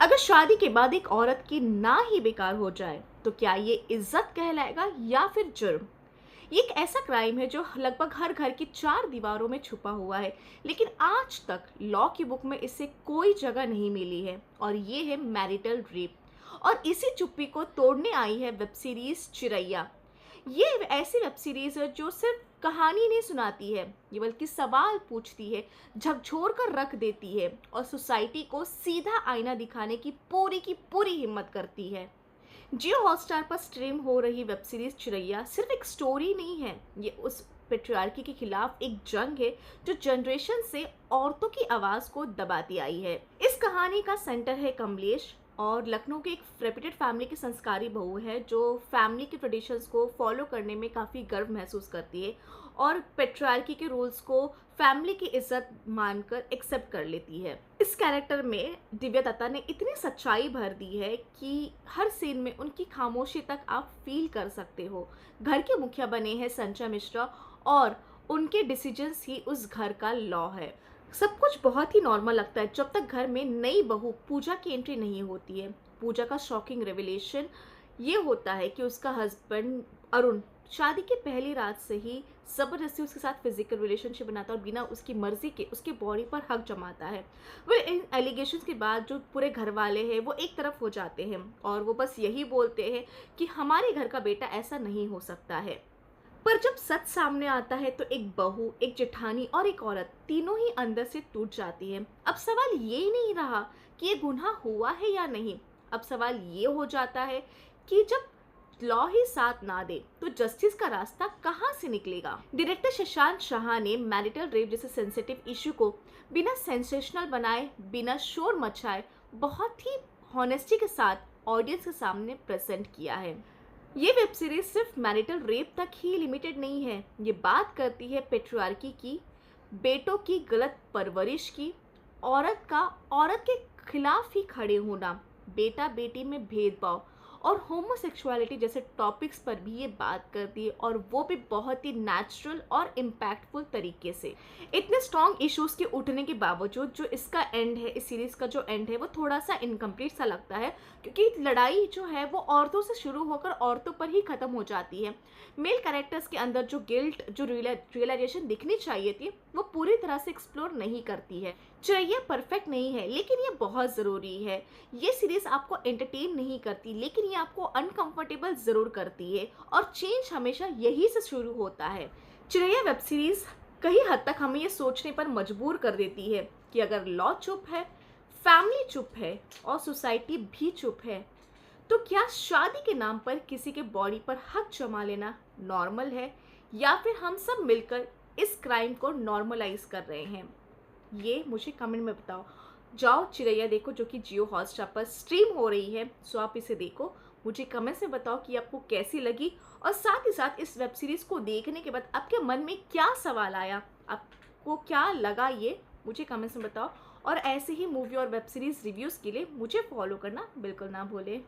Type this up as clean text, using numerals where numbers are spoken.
अगर शादी के बाद एक औरत की ना ही बेकार हो जाए तो क्या ये इज्जत कहलाएगा या फिर जुर्म? ये एक ऐसा क्राइम है जो लगभग हर घर की चार दीवारों में छुपा हुआ है, लेकिन आज तक लॉ की बुक में इसे कोई जगह नहीं मिली है। और ये है मैरिटल रेप। और इसी चुप्पी को तोड़ने आई है वेब सीरीज चिरैया। ये ऐसी वेब सीरीज है जो सिर्फ कहानी नहीं सुनाती है, ये बल्कि सवाल पूछती है, झकझोर कर रख देती है और सोसाइटी को सीधा आईना दिखाने की पूरी हिम्मत करती है। जियो हॉटस्टार पर स्ट्रीम हो रही वेब सीरीज चिरैया सिर्फ एक स्टोरी नहीं है, ये उस पेट्रियार्की के खिलाफ एक जंग है जो जनरेशन से औरतों की आवाज को दबाती आई है। इस कहानी का सेंटर है कमलेश, और लखनऊ के एक रेप्यूटेड फैमिली की संस्कारी बहू है जो फैमिली के ट्रेडिशंस को फॉलो करने में काफ़ी गर्व महसूस करती है और पेट्रियार्की के रूल्स को फैमिली की इज्जत मानकर एक्सेप्ट कर लेती है। इस कैरेक्टर में दिव्या दत्ता ने इतनी सच्चाई भर दी है कि हर सीन में उनकी खामोशी तक आप फील कर सकते हो। घर के मुखिया बने हैं संजय मिश्रा, और उनके डिसीजंस ही उस घर का लॉ है। सब कुछ बहुत ही नॉर्मल लगता है जब तक घर में नई बहू पूजा की एंट्री नहीं होती है। पूजा का शॉकिंग रेवलेशन ये होता है कि उसका हस्बैंड अरुण शादी की पहली रात से ही जबरदस्ती उसके साथ फिजिकल रिलेशनशिप बनाता है और बिना उसकी मर्जी के उसके बॉडी पर हक जमाता है। वो इन एलिगेशंस के बाद जो पूरे घर वाले हैं वो एक तरफ हो जाते हैं और वो बस यही बोलते हैं कि हमारे घर का बेटा ऐसा नहीं हो सकता है। पर जब सच सामने आता है तो एक बहू, एक जेठानी और एक औरत तीनों ही अंदर से टूट जाती है। अब सवाल ये नहीं रहा कि ये गुनाह हुआ है या नहीं, अब सवाल ये हो जाता है कि जब लॉ ही साथ ना दे तो जस्टिस का रास्ता कहाँ से निकलेगा। डायरेक्टर शशांक शाह ने मैरिटल रेप जैसे सेंसिटिव इशू को बिना सेंसेशनल बनाए, बिना शोर मचाए, बहुत ही हॉनेस्टी के साथ ऑडियंस के सामने प्रेजेंट किया है। ये वेब सीरीज सिर्फ मैरिटल रेप तक ही लिमिटेड नहीं है, ये बात करती है पेट्रियार्की की, बेटों की गलत परवरिश की, औरत के खिलाफ ही खड़े होना, बेटा बेटी में भेदभाव और होमोसेक्सुअलिटी जैसे टॉपिक्स पर भी ये बात करती है, और वो भी बहुत ही नेचुरल और इम्पैक्टफुल तरीके से। इतने स्ट्रॉन्ग इश्यूज के उठने के बावजूद जो इसका एंड है, इस सीरीज का जो एंड है, वो थोड़ा सा इनकम्प्लीट सा लगता है, क्योंकि लड़ाई जो है वो औरतों से शुरू होकर औरतों पर ही खत्म हो जाती है। मेल कैरेक्टर्स के अंदर जो गिल्ट, जो रियलाइजेशन दिखनी चाहिए थी, वो पूरी तरह से एक्सप्लोर नहीं करती है। चिरैया परफेक्ट नहीं है, लेकिन ये बहुत ज़रूरी है। ये सीरीज आपको एंटरटेन नहीं करती, लेकिन ये आपको अनकंफर्टेबल ज़रूर करती है, और चेंज हमेशा यही से शुरू होता है। चिरैया वेब सीरीज कई हद तक हमें ये सोचने पर मजबूर कर देती है कि अगर लॉ चुप है, फैमिली चुप है और सोसाइटी भी चुप है, तो क्या शादी के नाम पर किसी के बॉडी पर हक जमा लेना नॉर्मल है, या फिर हम सब मिलकर इस क्राइम को नॉर्मलाइज कर रहे हैं? ये मुझे कमेंट में बताओ। जाओ चिरैया देखो, जो कि जियो हॉटस्टार पर स्ट्रीम हो रही है, सो आप इसे देखो। मुझे कमेंट में बताओ कि आपको कैसी लगी, और साथ ही साथ इस वेब सीरीज़ को देखने के बाद आपके मन में क्या सवाल आया, आपको क्या लगा, ये मुझे कमेंट्स में बताओ। और ऐसे ही मूवी और वेब सीरीज़ रिव्यूज़ के लिए मुझे फॉलो करना बिल्कुल ना भूलें।